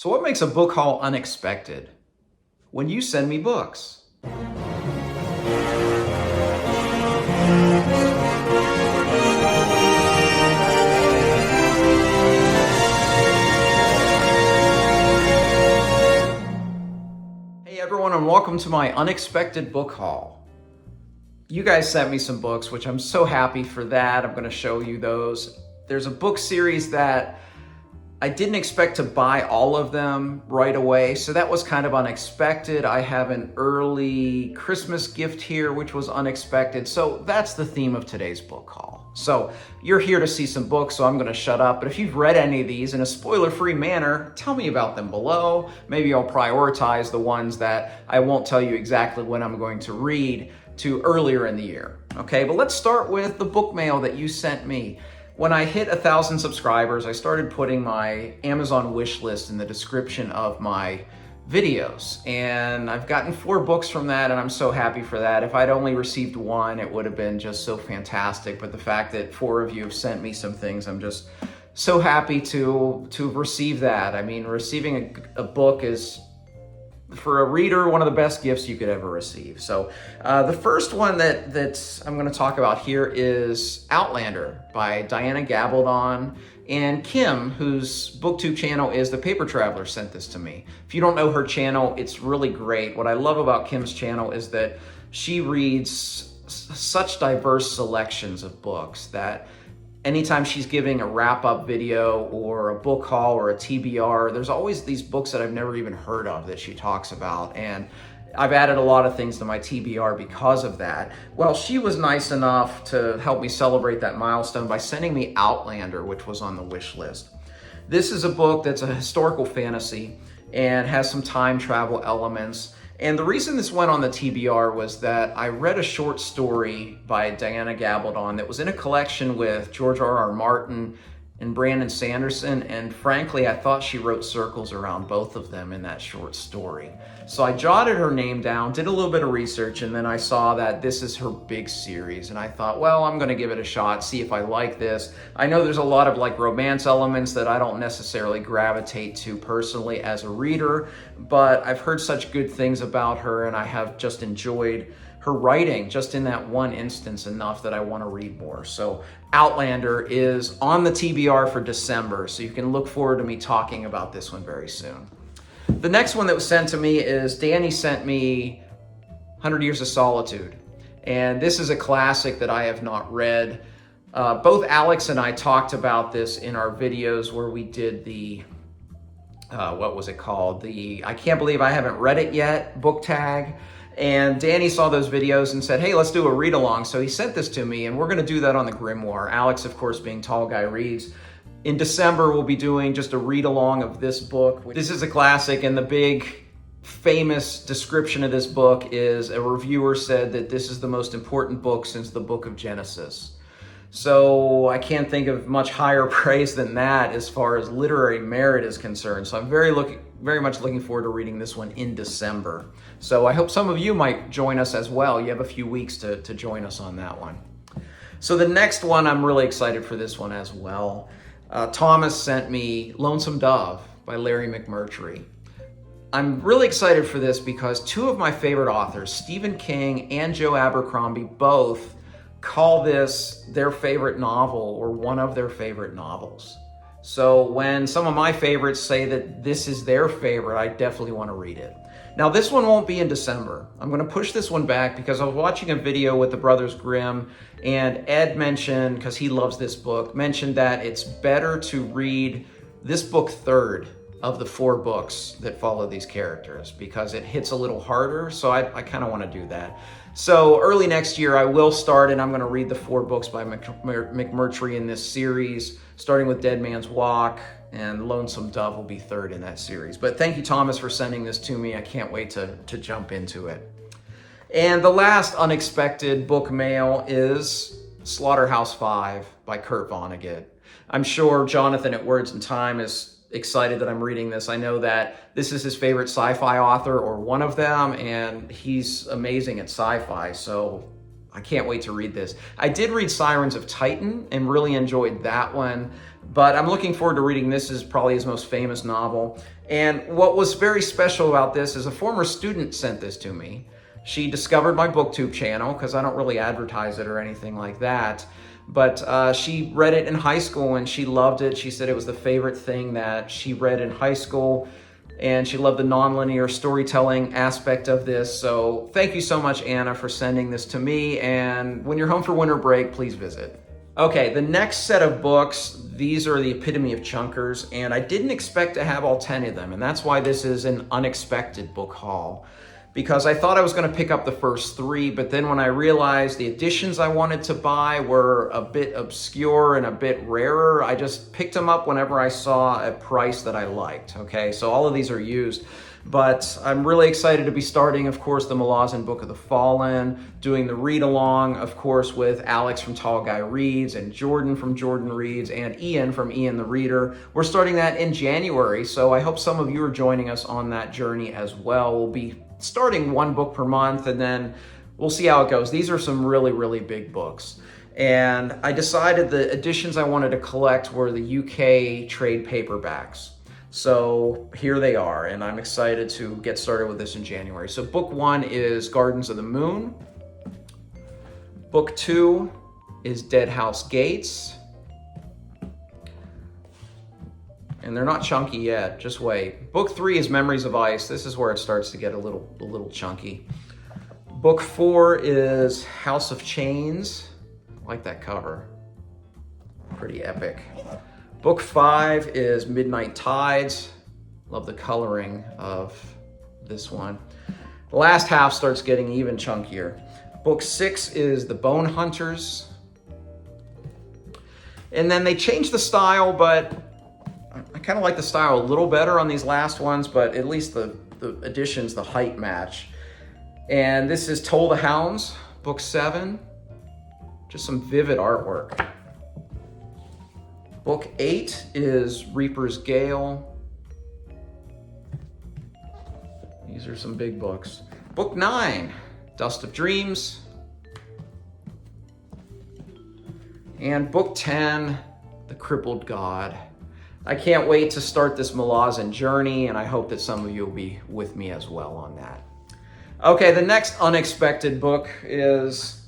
So what makes a book haul unexpected? When you send me books. Hey everyone, and welcome to my unexpected book haul. You guys sent me some books, which I'm so happy for that. I'm going to show you those. There's a book series that I didn't expect to buy all of them right away, so that was kind of unexpected. I have an early Christmas gift here, which was unexpected. So that's the theme of today's book haul. So you're here to see some books, so I'm going to shut up. But if you've read any of these in a spoiler-free manner, tell me about them below. Maybe I'll prioritize the ones that I won't tell you exactly when I'm going to read to earlier in the year. Okay, but let's start with the book mail that you sent me. When I hit 1,000 subscribers, I started putting my Amazon wish list in the description of my videos. And I've gotten 4 books from that, and I'm so happy for that. If I'd only received 1, it would have been just so fantastic. But the fact that 4 of you have sent me some things, I'm just so happy to receive that. I mean, receiving a book is, for a reader, one of the best gifts you could ever receive. So the first one that I'm going to talk about here is Outlander by Diana Gabaldon and Kim, whose booktube channel is The Paper Traveler, sent this to me. If you don't know her channel, it's really great. What I love about Kim's channel is that she reads such diverse selections of books that anytime she's giving a wrap-up video or a book haul or a TBR, there's always these books that I've never even heard of that she talks about. And I've added a lot of things to my TBR because of that. Well, she was nice enough to help me celebrate that milestone by sending me Outlander, which was on the wish list. This is a book that's a historical fantasy and has some time travel elements. And the reason this went on the TBR was that I read a short story by Diana Gabaldon that was in a collection with George R.R. Martin and Brandon Sanderson, and frankly, I thought she wrote circles around both of them in that short story. So I jotted her name down, did a little bit of research, and then I saw that this is her big series, and I thought, well, I'm gonna give it a shot, see if I like this. I know there's a lot of romance elements that I don't necessarily gravitate to personally as a reader, but I've heard such good things about her, and I have just enjoyed her writing just in that one instance enough that I want to read more. So Outlander is on the TBR for December, so you can look forward to me talking about this one very soon. The next one that was sent to me is Danny sent me 100 Years of Solitude. And this is a classic that I have not read. Both Alex and I talked about this in our videos where we did the, what was it called? The I Can't Believe I Haven't Read It Yet book tag. And Danny saw those videos and said, hey, let's do a read along. So he sent this to me, and we're going to do that on the Grimoire. Alex, of course, being Tall Guy Reads. In December, we'll be doing just a read along of this book. This is a classic, and the big famous description of this book is a reviewer said that this is the most important book since the book of Genesis. So I can't think of much higher praise than that as far as literary merit is concerned. So I'm very much looking forward to reading this one in December. So I hope some of you might join us as well. You have a few weeks to join us on that one. So the next one, I'm really excited for this one as well. Thomas sent me Lonesome Dove by Larry McMurtry. I'm really excited for this because 2 of my favorite authors, Stephen King and Joe Abercrombie, both call this their favorite novel or one of their favorite novels. So when some of my favorites say that this is their favorite, I definitely want to read it. Now this one won't be in December. I'm going to push this one back because I was watching a video with the Brothers Grimm, and Ed mentioned, because he loves this book, mentioned that it's better to read this book third of the 4 books that follow these characters because it hits a little harder. So I kind of want to do that. So early next year, I will start, and I'm going to read the 4 books by McMurtry in this series, starting with Dead Man's Walk, and Lonesome Dove will be third in that series. But thank you, Thomas, for sending this to me. I can't wait to jump into it. And the last unexpected book mail is Slaughterhouse-Five by Kurt Vonnegut. I'm sure Jonathan at Words and Time is excited that I'm reading this. I know that this is his favorite sci-fi author, or one of them, and he's amazing at sci-fi, so I can't wait to read this. I did read Sirens of Titan and really enjoyed that one, but I'm looking forward to reading this. Is probably his most famous novel. And what was very special about this is a former student sent this to me. She discovered my BookTube channel because I don't really advertise it or anything like that. But she read it in high school and she loved it. She said it was the favorite thing that she read in high school. And she loved the nonlinear storytelling aspect of this. So thank you so much, Anna, for sending this to me. And when you're home for winter break, please visit. Okay, the next set of books, these are the epitome of chunkers, and I didn't expect to have all 10 of them, and that's why this is an unexpected book haul. Because I thought I was going to pick up the first 3, but then when I realized the editions I wanted to buy were a bit obscure and a bit rarer, I just picked them up whenever I saw a price that I liked, okay? So all of these are used, but I'm really excited to be starting, of course, the Malazan Book of the Fallen, doing the read-along, of course, with Alex from Tall Guy Reads and Jordan from Jordan Reads and Ian from Ian the Reader. We're starting that in January, so I hope some of you are joining us on that journey as well. We'll be starting 1 book per month, and then we'll see how it goes. These are some really, really big books. And I decided the editions I wanted to collect were the UK trade paperbacks. So here they are, and I'm excited to get started with this in January. So book 1 is Gardens of the Moon. Book 2 is Dead House Gates. And they're not chunky yet, just wait. Book 3 is Memories of Ice. This is where it starts to get a little chunky. Book 4 is House of Chains. I like that cover. Pretty epic. Book 5 is Midnight Tides. Love the coloring of this one. The last half starts getting even chunkier. Book 6 is The Bone Hunters. And then they changed the style, but I kind of like the style a little better on these last ones, but at least the editions, the height match. And this is Toll the Hounds, book 7. Just some vivid artwork. Book 8 is Reaper's Gale. These are some big books. Book 9, Dust of Dreams. And book 10, The Crippled God. I can't wait to start this Malazan journey, and I hope that some of you will be with me as well on that. Okay, the next unexpected book is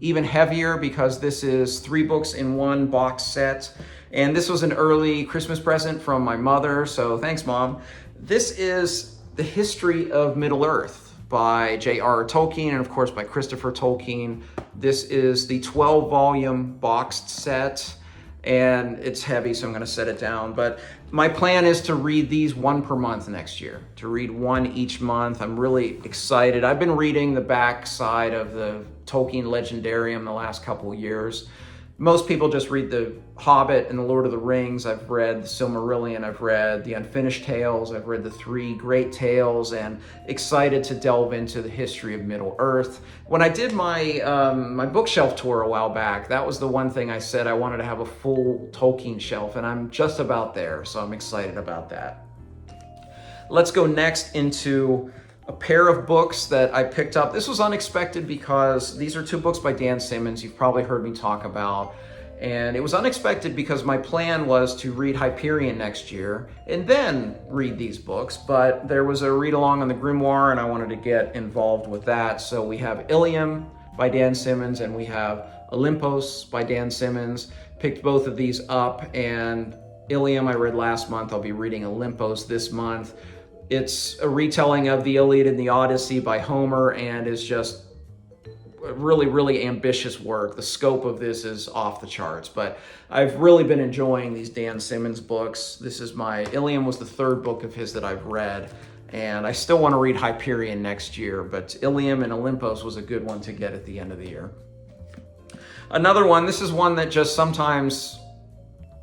even heavier because this is 3 books in 1 box set. And this was an early Christmas present from my mother, so thanks, Mom. This is The History of Middle-earth by J.R.R. Tolkien and, of course, by Christopher Tolkien. This is the 12-volume boxed set, and it's heavy, so I'm going to set it down. But my plan is to read these 1 per month next year, to read 1 each month. I'm really excited. I've been reading the back side of the Tolkien Legendarium the last couple of years. Most people just read The Hobbit and The Lord of the Rings. I've read The Silmarillion, I've read The Unfinished Tales, I've read the 3 Great Tales, and excited to delve into the history of Middle-earth. When I did my my bookshelf tour a while back, that was the one thing I said I wanted to have a full Tolkien shelf, and I'm just about there, so I'm excited about that. Let's go next into a pair of books that I picked up. This was unexpected because these are 2 books by Dan Simmons you've probably heard me talk about. And it was unexpected because my plan was to read Hyperion next year and then read these books, but there was a read along on the Grimoire and I wanted to get involved with that. So we have Ilium by Dan Simmons and we have Olympos by Dan Simmons. Picked both of these up, and Ilium I read last month. I'll be reading Olympos this month. It's a retelling of the Iliad and the Odyssey by Homer and is just really, really ambitious work. The scope of this is off the charts, but I've really been enjoying these Dan Simmons books. Ilium was the 3rd book of his that I've read, and I still want to read Hyperion next year, but Ilium and Olympos was a good one to get at the end of the year. Another one, this is one that just sometimes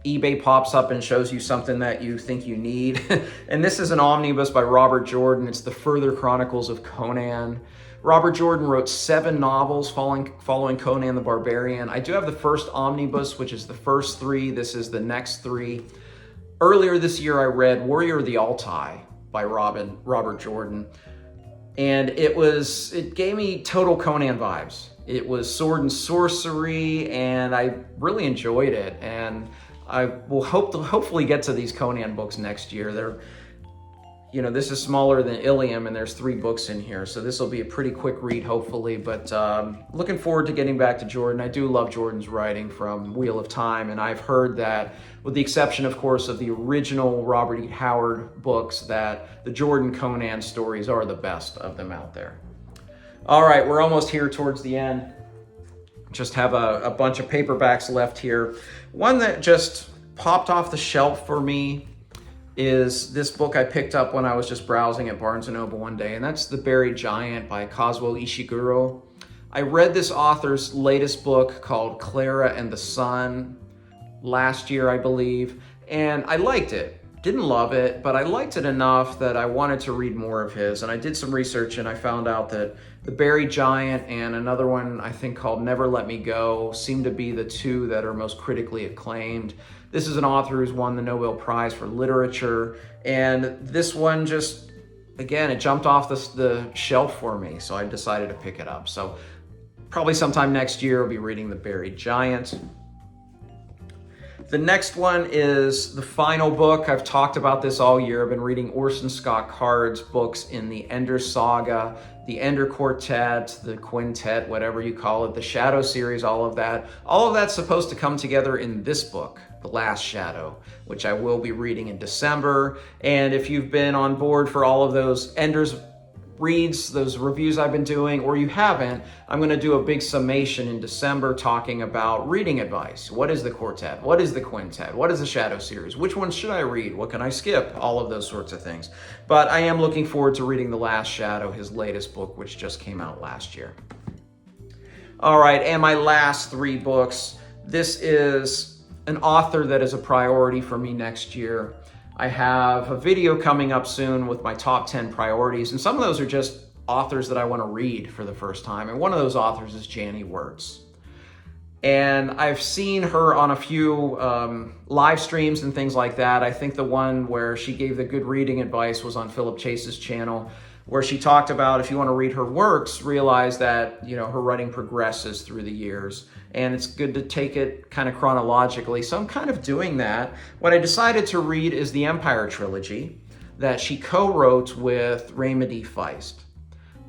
eBay pops up and shows you something that you think you need. And this is an omnibus by Robert Jordan. It's The Further Chronicles of Conan. Robert Jordan wrote 7 novels following Conan the Barbarian. I do have the first omnibus, which is the first 3. This is the next 3. Earlier this year, I read Warrior of the Altai by Robert Jordan. And it gave me total Conan vibes. It was sword and sorcery, and I really enjoyed it. And I will hopefully get to these Conan books next year. This is smaller than Ilium, and there's 3 books in here, so this will be a pretty quick read, hopefully. But looking forward to getting back to Jordan. I do love Jordan's writing from Wheel of Time, and I've heard that, with the exception, of course, of the original Robert E. Howard books, that the Jordan Conan stories are the best of them out there. All right, we're almost here towards the end. Just have a bunch of paperbacks left here. One that just popped off the shelf for me is this book I picked up when I was just browsing at Barnes & Noble one day, and that's The Buried Giant by Kazuo Ishiguro. I read this author's latest book called Clara and the Sun last year, I believe, and I liked it. Didn't love it, but I liked it enough that I wanted to read more of his, and I did some research and I found out that The Buried Giant and another one I think called Never Let Me Go seem to be the 2 that are most critically acclaimed. This is an author who's won the Nobel Prize for Literature, and this one just, again, it jumped off the shelf for me, so I decided to pick it up. So probably sometime next year I'll be reading The Buried Giant. The next one is the final book. I've talked about this all year. I've been reading Orson Scott Card's books in the Ender Saga, the Ender Quartet, the Quintet, whatever you call it, the Shadow series, all of that. All of that's supposed to come together in this book, The Last Shadow, which I will be reading in December. And if you've been on board for all of those Ender's reads, those reviews I've been doing, or you haven't, I'm going to do a big summation in December talking about reading advice. What is the Quartet? What is the Quintet? What is the Shadow series? Which one should I read? What can I skip? All of those sorts of things. But I am looking forward to reading The Last Shadow, his latest book, which just came out last year. All right, and my last 3 books. This is an author that is a priority for me next year. I have a video coming up soon with my top 10 priorities, and some of those are just authors that I want to read for the first time, and one of those authors is Janie Wirtz. And I've seen her on a few live streams and things like that. I think the one where she gave the good reading advice was on Philip Chase's channel, where she talked about if you want to read her works, realize that, her writing progresses through the years. And it's good to take it kind of chronologically. So I'm kind of doing that. What I decided to read is the Empire trilogy that she co-wrote with Raymond E. Feist.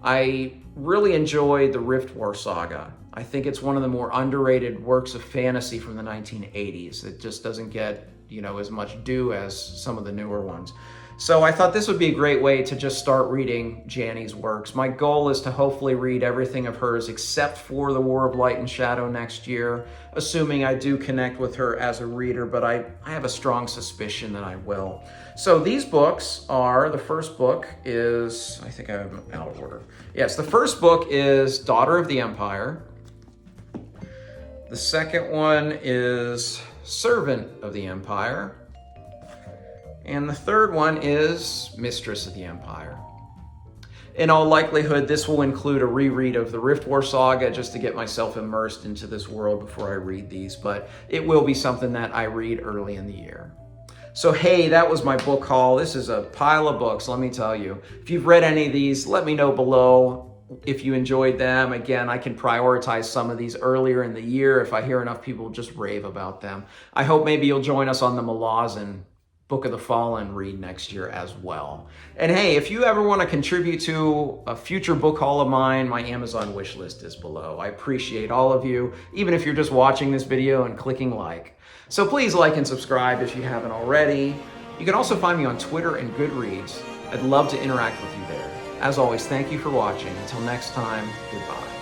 I really enjoyed the Rift War saga. I think it's one of the more underrated works of fantasy from the 1980s. It just doesn't get, as much due as some of the newer ones. So I thought this would be a great way to just start reading Janie's works. My goal is to hopefully read everything of hers except for The War of Light and Shadow next year, assuming I do connect with her as a reader, but I have a strong suspicion that I will. So these books are, the first book is, I think I have them out of order. Yes, the first book is Daughter of the Empire. The second one is Servant of the Empire. And the third one is Mistress of the Empire. In all likelihood, this will include a reread of the Rift War saga just to get myself immersed into this world before I read these, but it will be something that I read early in the year. So hey, that was my book haul. This is a pile of books, let me tell you. If you've read any of these, let me know below if you enjoyed them. Again, I can prioritize some of these earlier in the year if I hear enough people just rave about them. I hope maybe you'll join us on the Malazan Book of the Fallen read next year as well. And hey, if you ever want to contribute to a future book haul of mine, my Amazon wish list is below. I appreciate all of you, even if you're just watching this video and clicking like. So please like and subscribe if you haven't already. You can also find me on Twitter and Goodreads. I'd love to interact with you there. As always, thank you for watching. Until next time, goodbye.